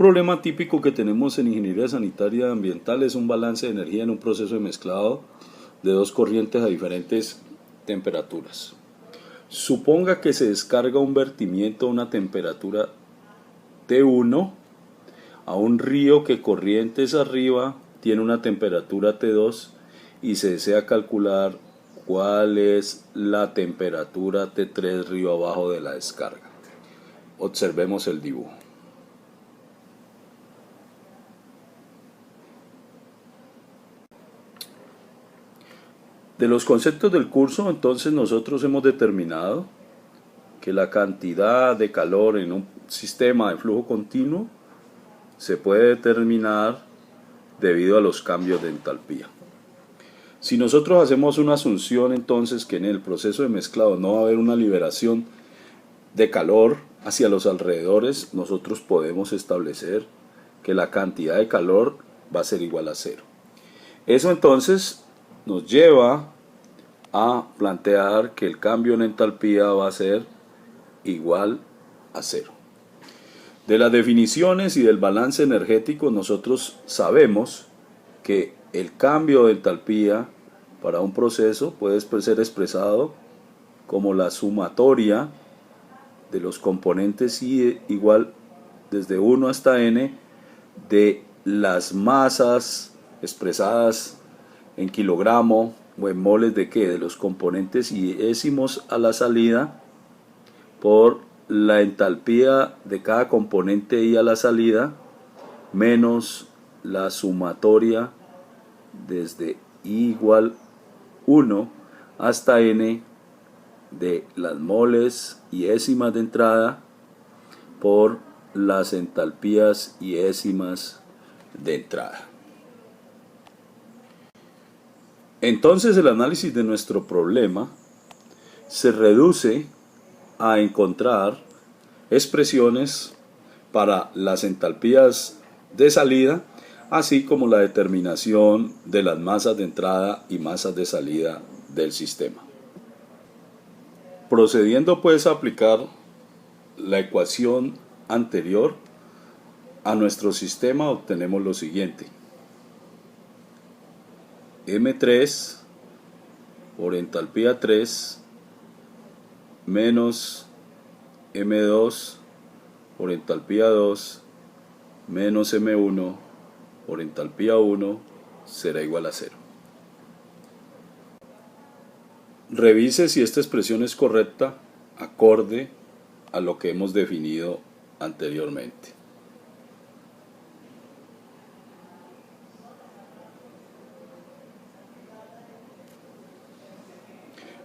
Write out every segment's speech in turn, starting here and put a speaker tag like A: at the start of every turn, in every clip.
A: problema típico que tenemos en ingeniería sanitaria ambiental es un balance de energía en un proceso de mezclado de dos corrientes a diferentes temperaturas. Suponga que se descarga un vertimiento a una temperatura T1 a un río que corrientes arriba tiene una temperatura T2 y se desea calcular cuál es la temperatura T3 río abajo de la descarga. Observemos el dibujo. De los conceptos del curso, entonces nosotros hemos determinado que la cantidad de calor en un sistema de flujo continuo se puede determinar debido a los cambios de entalpía. Si nosotros hacemos una asunción entonces que en el proceso de mezclado no va a haber una liberación de calor hacia los alrededores, nosotros podemos establecer que la cantidad de calor va a ser igual a cero. Eso entonces nos lleva a plantear que el cambio en entalpía va a ser igual a cero. De las definiciones y del balance energético nosotros sabemos que el cambio de entalpía para un proceso puede ser expresado como la sumatoria de los componentes I igual desde 1 hasta n de las masas expresadas en kilogramo o en moles de ¿qué? De los componentes y décimos a la salida por la entalpía de cada componente I a la salida menos la sumatoria desde I igual 1 hasta n de las moles y décimas de entrada por las entalpías y décimas de entrada. Entonces el análisis de nuestro problema se reduce a encontrar expresiones para las entalpías de salida, así como la determinación de las masas de entrada y masas de salida del sistema. Procediendo pues a aplicar la ecuación anterior a nuestro sistema, obtenemos lo siguiente: M3 por entalpía 3 menos M2 por entalpía 2 menos M1 por entalpía 1 será igual a 0. Revise si esta expresión es correcta acorde a lo que hemos definido anteriormente.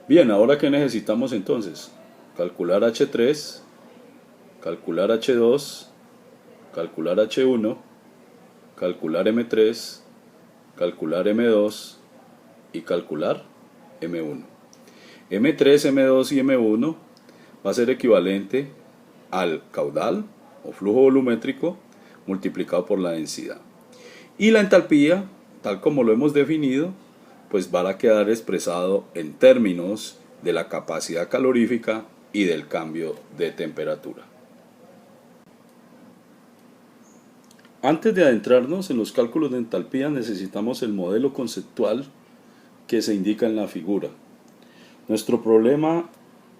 A: Bien, ahora ¿qué necesitamos entonces? Calcular H3, calcular H2, calcular H1, calcular M3, calcular M2 y calcular M1. M3, M2 y M1 va a ser equivalente al caudal o flujo volumétrico multiplicado por la densidad. Y la entalpía, tal como lo hemos definido, pues va a quedar expresado en términos de la capacidad calorífica y del cambio de temperatura. Antes de adentrarnos en los cálculos de entalpía necesitamos el modelo conceptual que se indica en la figura. Nuestro problema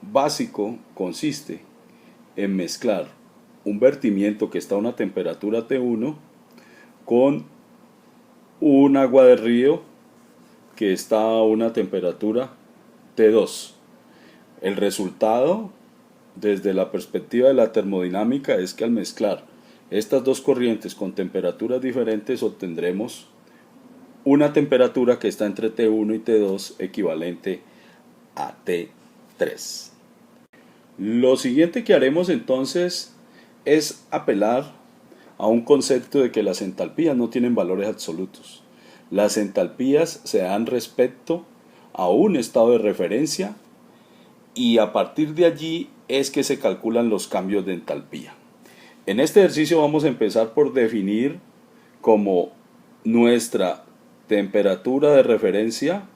A: básico consiste en mezclar un vertimiento que está a una temperatura T1 con un agua de río que está a una temperatura T2. El resultado desde la perspectiva de la termodinámica es que al mezclar estas dos corrientes con temperaturas diferentes obtendremos una temperatura que está entre T1 y T2 equivalente a T3. Lo siguiente que haremos entonces es apelar a un concepto de que las entalpías no tienen valores absolutos. Las entalpías se dan respecto a un estado de referencia y a partir de allí es que se calculan los cambios de entalpía. En este ejercicio vamos a empezar por definir como nuestra temperatura de referencia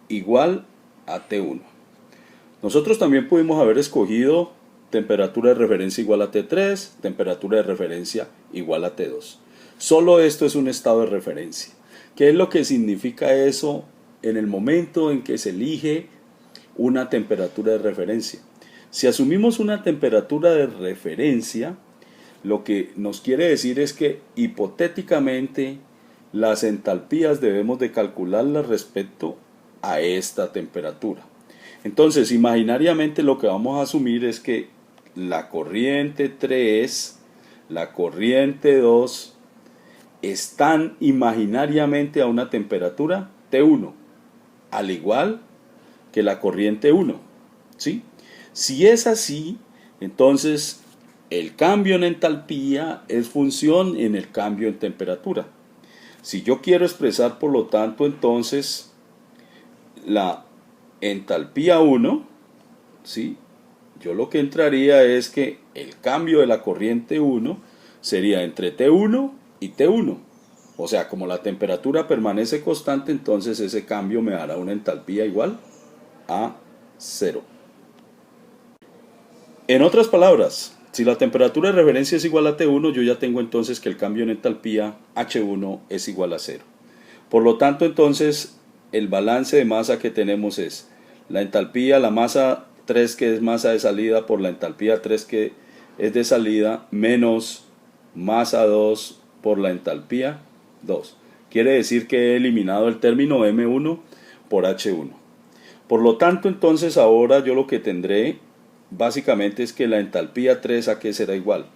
A: igual a T1. Nosotros también pudimos haber escogido temperatura de referencia igual a T3, temperatura de referencia igual a T2. Solo esto es un estado de referencia. ¿Qué es lo que significa eso en el momento en que se elige una temperatura de referencia? Si asumimos una temperatura de referencia, lo que nos quiere decir es que hipotéticamente las entalpías debemos de calcularlas respecto a esta temperatura. Entonces, imaginariamente lo que vamos a asumir es que la corriente 3, la corriente 2 están imaginariamente a una temperatura T1, al igual que la corriente 1, ¿sí? Si es así, entonces el cambio en entalpía es función en el cambio en temperatura. Si yo quiero expresar, por lo tanto, entonces la entalpía 1, ¿sí? Yo lo que entraría es que el cambio de la corriente 1 sería entre T1 y T1. O sea, como la temperatura permanece constante, entonces ese cambio me dará una entalpía igual a 0. En otras palabras, si la temperatura de referencia es igual a T1, yo ya tengo entonces que el cambio en entalpía H1 es igual a 0. Por lo tanto, entonces, el balance de masa que tenemos es la entalpía, la masa 3 que es masa de salida por la entalpía 3 que es de salida, menos masa 2 por la entalpía 2. Quiere decir que he eliminado el término M1 por H1. Por lo tanto, entonces, ahora yo lo que tendré básicamente es que la entalpía 3 a qué será igual.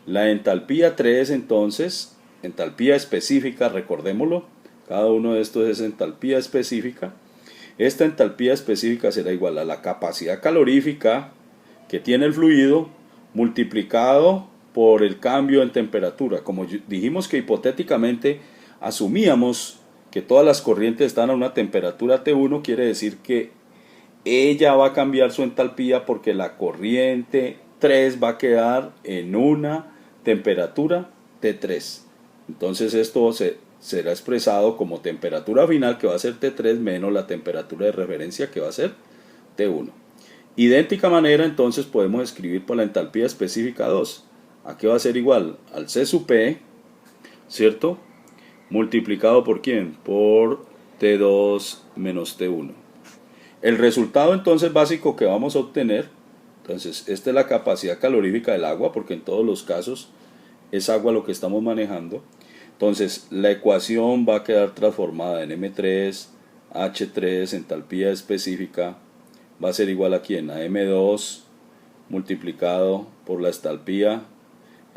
A: La entalpía 3 entonces, entalpía específica, recordémoslo, cada uno de estos es entalpía específica. Esta entalpía específica será igual a la capacidad calorífica que tiene el fluido multiplicado por el cambio en temperatura. Como dijimos que hipotéticamente asumíamos que todas las corrientes están a una temperatura T1, quiere decir que ella va a cambiar su entalpía porque la corriente 3 va a quedar en una temperatura T3. Entonces esto será expresado como temperatura final, que va a ser T3, menos la temperatura de referencia, que va a ser T1. Idéntica manera, entonces podemos escribir por la entalpía específica 2. Aquí va a ser igual al C sub P, ¿cierto? Multiplicado por ¿quién? Por T2 menos T1. El resultado entonces básico que vamos a obtener, entonces esta es la capacidad calorífica del agua, porque en todos los casos es agua lo que estamos manejando. Entonces la ecuación va a quedar transformada en M3, H3, entalpía específica, va a ser igual a ¿quién? A M2 multiplicado por la entalpía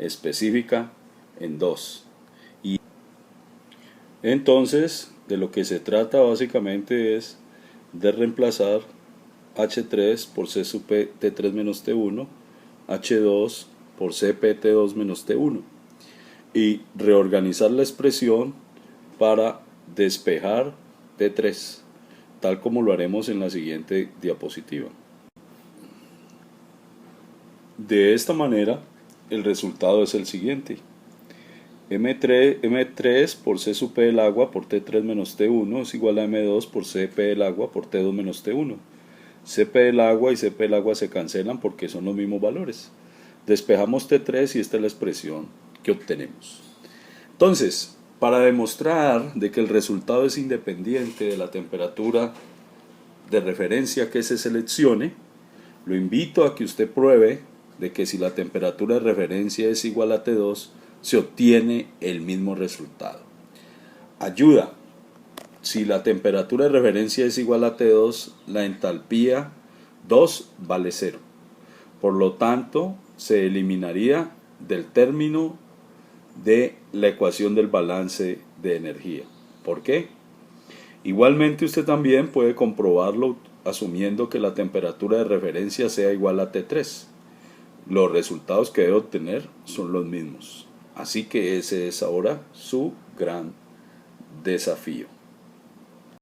A: específica en 2. Y entonces de lo que se trata básicamente es de reemplazar H3 por C sub P T3 menos T1, H2 por CP T2 menos T1 y reorganizar la expresión para despejar T3, tal como lo haremos en la siguiente diapositiva. De esta manera, el resultado es el siguiente. M3 por C sub P del agua por T3 menos T1 es igual a M2 por CP del agua por T2 menos T1. CP del agua y CP del agua se cancelan porque son los mismos valores. Despejamos T3 y esta es la expresión que obtenemos. Entonces, para demostrar de que el resultado es independiente de la temperatura de referencia que se seleccione, lo invito a que usted pruebe de que si la temperatura de referencia es igual a T2, se obtiene el mismo resultado. Ayuda. Si la temperatura de referencia es igual a T2, la entalpía 2 vale 0. Por lo tanto, se eliminaría del término de la ecuación del balance de energía. ¿Por qué? Igualmente usted también puede comprobarlo asumiendo que la temperatura de referencia sea igual a T3. Los resultados que debe obtener son los mismos. Así que ese es ahora su gran desafío.